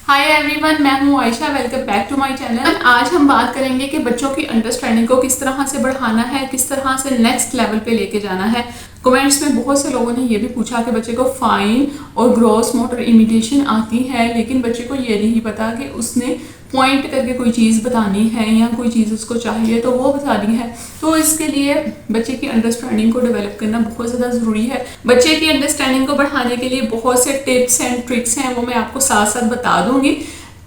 हाय everyone, मैं हूँ Ayesha. Welcome back to my channel. आज हम बात करेंगे कि बच्चों की अंडरस्टैंडिंग को किस तरह से बढ़ाना है, किस तरह से नेक्स्ट लेवल पे लेके जाना है। कमेंट्स में बहुत से लोगों ने ये भी पूछा कि बच्चे को फाइन और ग्रॉस मोटर इमिटेशन आती है, लेकिन बच्चे को ये नहीं पता कि उसने पॉइंट करके कोई चीज़ बतानी है या कोई चीज़ उसको चाहिए तो वो बतानी है। तो इसके लिए बच्चे की अंडरस्टैंडिंग को डेवलप करना बहुत ज़्यादा ज़रूरी है। बच्चे की अंडरस्टैंडिंग को बढ़ाने के लिए बहुत से टिप्स एंड ट्रिक्स हैं, वो मैं आपको साथ साथ बता दूंगी।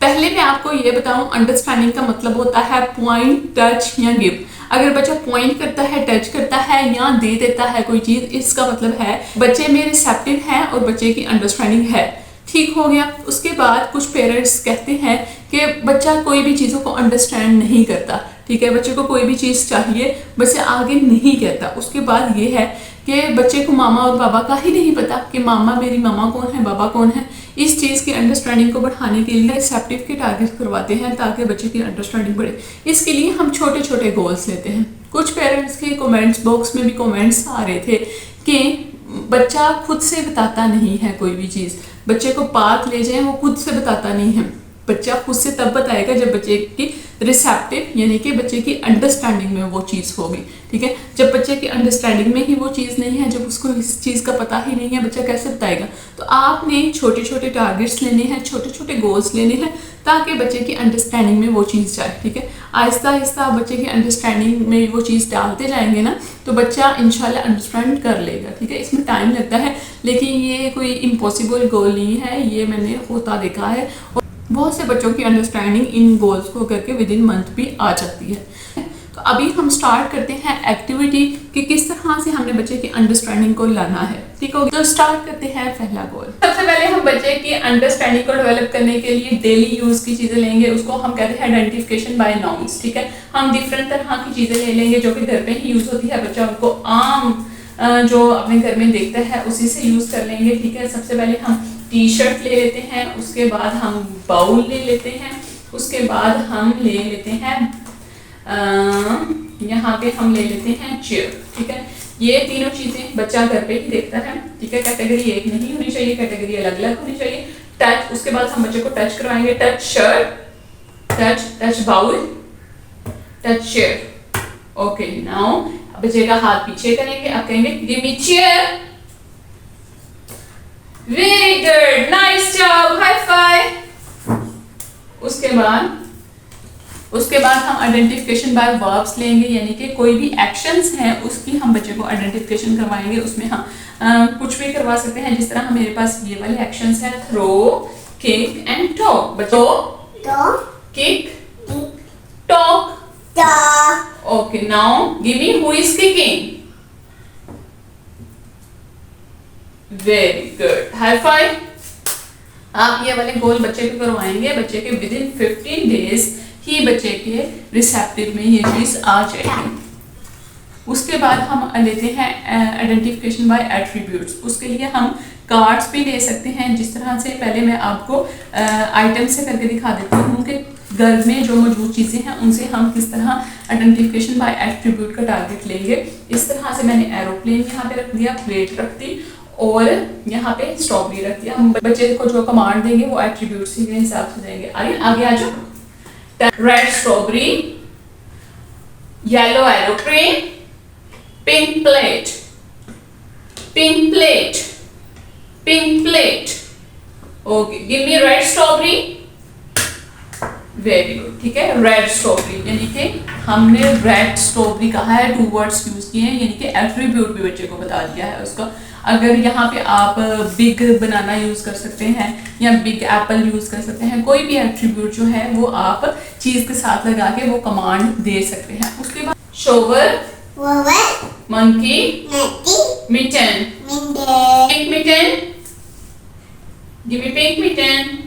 पहले मैं आपको ये बताऊं, अंडरस्टैंडिंग का मतलब होता है पॉइंट, टच या गिव। अगर बच्चा पॉइंट करता है, टच करता है या दे देता है कोई चीज़, इसका मतलब है बच्चे में रिसेप्टिव है और बच्चे की अंडरस्टैंडिंग है। ठीक हो गया। उसके बाद कुछ पेरेंट्स कहते हैं कि बच्चा कोई भी चीज़ों को अंडरस्टैंड नहीं करता। ठीक है, बच्चे को कोई भी चीज़ चाहिए, बच्चे आगे नहीं कहता। उसके बाद ये है कि बच्चे को मामा और बाबा का ही नहीं पता कि मामा मेरी मामा कौन है, बाबा कौन है। इस चीज़ की अंडरस्टैंडिंग को बढ़ाने के लिए रिसेप्टिव के टारगेट करवाते हैं ताकि बच्चे की अंडरस्टैंडिंग बढ़े। इसके लिए हम छोटे छोटे गोल्स लेते हैं। कुछ पेरेंट्स के कमेंट्स बॉक्स में भी कमेंट्स आ रहे थे कि बच्चा खुद से बताता नहीं है कोई भी चीज़। बच्चे को पार्क ले जाएं, वो खुद से बताता नहीं है। बच्चा खुद से तब बताएगा जब बच्चे की रिसेप्टिव यानी कि बच्चे की अंडरस्टैंडिंग में वो चीज़ होगी। ठीक है, जब बच्चे की अंडरस्टैंडिंग में ही वो चीज़ नहीं है, जब उसको इस चीज़ का पता ही नहीं है, बच्चा कैसे बताएगा। तो आपने छोटे छोटे टारगेट्स लेने हैं, छोटे छोटे गोल्स लेने हैं ताकि बच्चे की अंडरस्टैंडिंग में वो चीज़ जाए। ठीक है, आहिस्ता आहिस्ता आप बच्चे की अंडरस्टैंडिंग में वो चीज़ डालते जाएंगे ना, तो बच्चा इंशाल्लाह अंडरस्टैंड कर लेगा। ठीक है, इसमें टाइम लगता है, लेकिन ये कोई इम्पॉसिबल गोल नहीं है, ये मैंने होता देखा है। और बहुत से बच्चों की अंडरस्टैंडिंग इन गोल्स को करके विद इन मंथ भी आ जाती है। तो अभी हम स्टार्ट करते हैं एक्टिविटी कि किस तरह से हमने बच्चे की अंडरस्टैंडिंग को लाना है। ठीक हो, तो स्टार्ट करते हैं पहला गोल। सबसे पहले हम बच्चे की अंडरस्टैंडिंग को डेवलप करने के लिए डेली यूज की चीजें लेंगे, उसको हम कहते हैं आइडेंटिफिकेशन बाय नाउन्स। ठीक है, हम डिफरेंट तरह की चीजें ले लेंगे जो कि घर पे ही यूज होती है, बच्चा उनको आम जो अपने घर में देखता है उसी से यूज कर लेंगे। ठीक है, सबसे पहले हम टी शर्ट ले लेते हैं, उसके बाद हम बाउल ले लेते हैं, उसके बाद हम ले लेते हैं यहाँ पे हम ले लेते हैं चेयर। ठीक है, ये तीनों चीजें बच्चा घर पे ही देखता है। ठीक है, कैटेगरी एक नहीं होनी चाहिए, कैटेगरी अलग अलग होनी चाहिए। टच, उसके बाद हम बच्चे को टच करवाएंगे। Touch shirt, touch bowl, touch chair. Okay, now बच्चे का हाथ पीछे करेंगे, अब कहेंगे give me chair. Very good, nice job, high five. उसके बाद हम आइडेंटिफिकेशन बाय वर्ब्स लेंगे, यानी कि कोई भी एक्शंस हैं उसकी हम बच्चे को आइडेंटिफिकेशन करवाएंगे। उसमें हम कुछ भी करवा सकते हैं, जिस तरह मेरे पास ये वाले एक्शंस हैं, थ्रो, किक एंड टॉक। बच्चों, kick, talk. Okay, now give me who is kicking. Very good, high five. आप ये वाले गोल बच्चे को करवाएंगे, बच्चे के विद इन 15 डेज ही बच्चे के रिसेप्टिव में ये चीज आ जाएगी। उसके बाद हम लेते हैं आइडेंटिफिकेशन बाय एट्रीब्यूट्स। उसके लिए हम कार्ड्स भी ले सकते हैं। जिस तरह से पहले मैं आपको आइटम से करके दिखा देती हूँ कि घर में जो मौजूद चीज़ें हैं उनसे हम किस तरह आइडेंटिफिकेशन बाय एट्रीब्यूट का टारगेट लेंगे। इस तरह से मैंने एरोप्लेन यहाँ पे रख दिया, प्लेट रख दी और यहाँ पे स्ट्रॉबेरी रख दिया। हम बच्चे को जो कमांड देंगे वो एट्रीब्यूट्स के हिसाब से देंगे। आगे आ जाओ। Red strawberry, yellow aeroplane, pink plate, pink plate, pink plate. Okay, give मी रेड स्ट्रॉबेरी। वेरी गुड, ठीक है, रेड स्ट्रॉबेरी, यानी कि हमने रेड स्ट्रॉबेरी कहा है, 2 वर्ड्स यूज किए हैं, यानी कि एट्रीब्यूट भी बच्चे को बता दिया है उसका। अगर यहाँ पे आप बिग बनाना यूज कर सकते हैं या बिग एप्पल यूज कर सकते हैं, कोई भी एट्रीब्यूट जो है वो आप चीज के साथ लगा के वो कमांड दे सकते हैं। उसके बाद shower, monkey, mitten, pink mitten, give me pink mitten.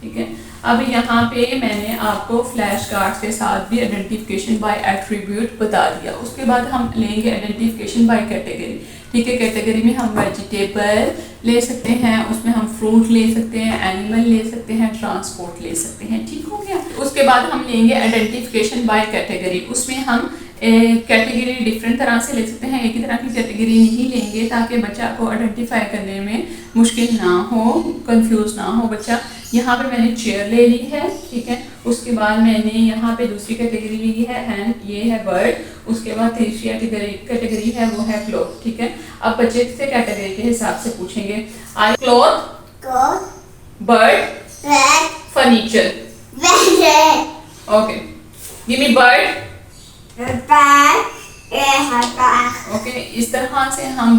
ठीक है, अब यहाँ पे मैंने आपको फ्लैश कार्ड्स के साथ भी आइडेंटिफिकेशन बाय एट्रीब्यूट बता दिया। उसके बाद हम लेंगे आइडेंटिफिकेशन बाय कैटेगरी। ठीक है, कैटेगरी में हम वेजिटेबल ले सकते हैं, उसमें हम फ्रूट ले सकते हैं, एनिमल ले सकते हैं, ट्रांसपोर्ट ले सकते हैं। ठीक हो गया। उसके बाद हम लेंगे आइडेंटिफिकेशन बाय कैटेगरी। उसमें हम कैटेगरी डिफरेंट तरह से ले सकते हैं, एक ही तरह की कैटेगरी नहीं लेंगे ताकि बच्चा को आइडेंटिफाई करने में मुश्किल ना हो, कंफ्यूज ना हो बच्चा। यहाँ पे मैंने चेयर ले ली है, ठीक है। उसके बाद मैंने यहाँ पे दूसरी कैटेगरी ली है हैंड, ये है बर्ड। उसके बाद तीसरी कैटेगरी है वो है क्लॉथ, ठीक है। अब बच्चे से कैटेगरी के हिसाब से पूछेंगे। Eye cloth, bird, furniture. Okay, give me bird. Okay, इस तरह से हम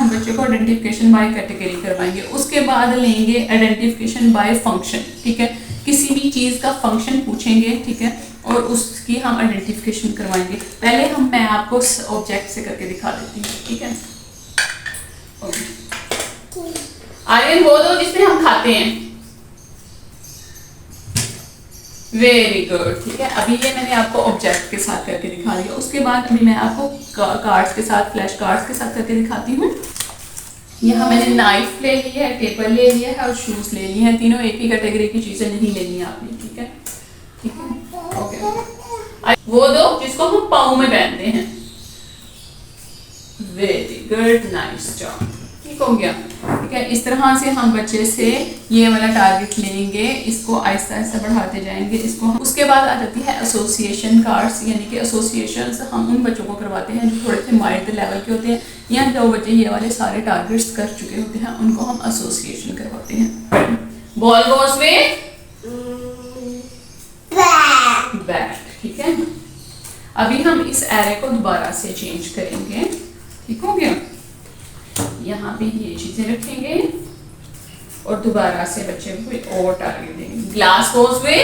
बच्चे को आइडेंटिफिकेशन बाय कैटेगरी करवाएंगे। उसके बाद लेंगे आइडेंटिफिकेशन बाय फंक्शन, ठीक है। किसी भी चीज़ का फंक्शन पूछेंगे, ठीक है, और उसकी हम आइडेंटिफिकेशन करवाएंगे। पहले मैं आपको ऑब्जेक्ट से करके दिखा देती हूँ, ठीक है। आयरन वो दो जिसमें हम खाते हैं। वेरी गुड, ठीक है। अभी ये मैंने आपको ऑब्जेक्ट के साथ करके दिखा दिया। उसके बाद अभी मैं आपको कार्ड्स के साथ, फ्लैश कार्ड्स के साथ करके दिखाती हूँ। यहाँ मैंने नाइफ ले लिया है, पेपर ले लिया है और शूज ले लिए हैं। तीनों एक ही कैटेगरी की चीजें नहीं लेनी है आपने, ठीक है, ठीक है। ओके, वो दो जिसको हम पाँव में पहनते हैं। वेरी गुड, नाइस जॉब, ठीक हो गया, ठीक है। इस तरह से हम बच्चे से ये वाला टारगेट लेंगे, इसको आहिस्ता आहिस्ता बढ़ाते जाएंगे इसको। उसके बाद आ जाती है एसोसिएशन कार्ड्स, यानी कि एसोसिएशंस हम उन बच्चों को करवाते हैं जो थोड़े से माइल्ड लेवल के होते हैं, या जो बच्चे ये वाले सारे टारगेट्स कर चुके होते हैं उनको हम एसोसिएशन करवाते हैं। बॉल गोज में बैट, ठीक है। अभी हम इस एरे को दोबारा से चेंज करेंगे, ठीक हो गया। यहाँ पे ये चीजें रखेंगे और दोबारा से बच्चे को कोई और टारगेट देंगे। ग्लास गोज में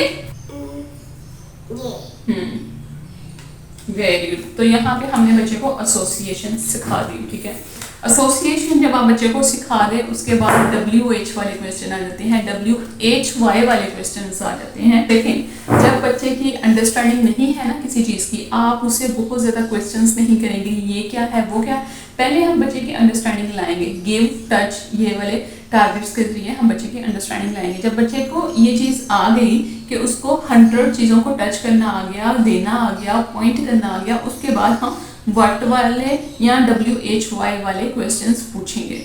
वेरी गुड। तो यहाँ पे हमने बच्चे को एसोसिएशन सिखा दी, ठीक है। एसोसिएशन जब आप बच्चे को सिखा दे, उसके बाद WH वाले क्वेश्चन आ जाते हैं, WHY वाले क्वेश्चन आ जाते हैं। लेकिन जब बच्चे की अंडरस्टैंडिंग नहीं है ना किसी चीज़ की, आप उसे बहुत ज़्यादा क्वेश्चंस नहीं करेंगे, ये क्या है वो क्या है। पहले हम बच्चे की अंडरस्टैंडिंग लाएंगे, गिव, टच, ये वाले टारगेट्स के जरिए हम बच्चे की अंडरस्टैंडिंग लाएंगे। जब बच्चे को ये चीज़ आ गई कि उसको 100 चीज़ों को टच करना आ गया, देना आ गया, पॉइंट करना आ गया, उसके बाद हम व्हाट वाले या WHY वाले क्वेश्चंस पूछेंगे।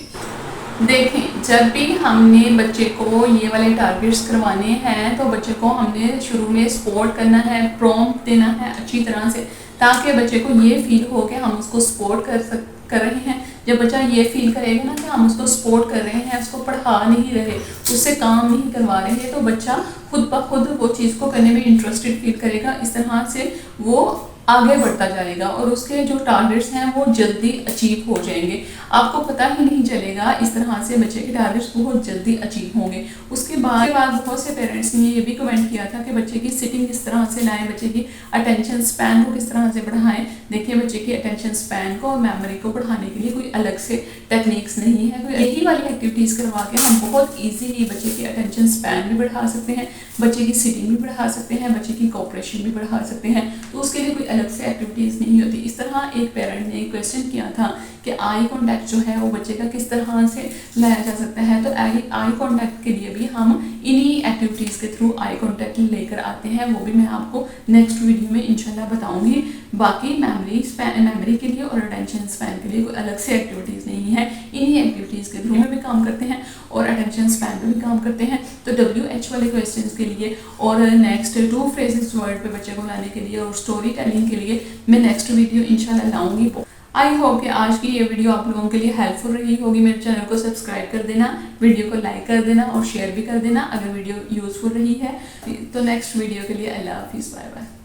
देखें, जब भी हमने बच्चे को ये वाले टारगेट्स करवाने हैं तो बच्चे को हमने शुरू में सपोर्ट करना है, प्रॉम्प्ट देना है अच्छी तरह से, ताकि बच्चे को ये फील हो कि हम उसको सपोर्ट कर रहे हैं। जब बच्चा ये फील करेगा ना कि हम उसको सपोर्ट कर रहे हैं, उसको पढ़ा नहीं रहे, उससे काम नहीं करवा रहे, तो बच्चा खुद ब खुद वो चीज़ को करने में इंटरेस्टेड फील करेगा। इस तरह से वो आगे बढ़ता जाएगा और उसके जो टारगेट्स हैं वो जल्दी अचीव हो जाएंगे। आपको पता ही नहीं चलेगा, इस तरह से बच्चे के टारगेट्स बहुत जल्दी अचीव होंगे। उसके बाद बहुत से पेरेंट्स ने ये भी कमेंट किया था कि बच्चे की सिटिंग किस तरह से लाएं, बच्चे की अटेंशन स्पैन को किस तरह से बढ़ाएं। देखिए, बच्चे की अटेंशन स्पैन को और मेमोरी को बढ़ाने के लिए कोई अलग से टेक्निक्स नहीं है। कोई यही वाली एक्टिविटीज़ करवा के हम बहुत ईजीली बच्चे की अटेंशन स्पैन भी बढ़ा सकते हैं, बच्चे की सिटिंग भी बढ़ा सकते हैं, बच्चे की कोऑपरेशन भी बढ़ा सकते हैं। तो उसके लिए कोई अलग से एक्टिविटीज़ नहीं होती। इस तरह एक पेरेंट ने क्वेश्चन किया था कि आई कांटेक्ट जो है वो बच्चे का किस तरह से लाया जा सकता है। तो आई कांटेक्ट के लिए भी हम इन्हीं एक्टिविटीज़ के थ्रू आई कांटेक्ट लेकर आते हैं, वो भी मैं आपको नेक्स्ट वीडियो में इंशाल्लाह बताऊंगी। बाकी मेमोरी के लिए और अटेंशन स्पैन के लिए कोई अलग से एक्टिविटीज़ नहीं है, इन्हीं एक्टिविटीज़ के थ्रू में भी काम करते हैं और अटेंशन स्पैन पे भी काम करते हैं। तो WH वाले क्वेश्चन के लिए और नेक्स्ट 2 फ्रेजेस वर्ड पे बच्चे को लाने के लिए और स्टोरी टेलिंग के लिए मैं नेक्स्ट वीडियो इंशाल्लाह लाऊंगी। आई होप कि आज की ये वीडियो आप लोगों के लिए हेल्पफुल रही होगी। मेरे चैनल को सब्सक्राइब कर देना, वीडियो को लाइक कर देना और शेयर भी कर देना अगर वीडियो यूजफुल रही है। तो नेक्स्ट वीडियो के लिए अल्लाह हाफिज़, बाय बाय।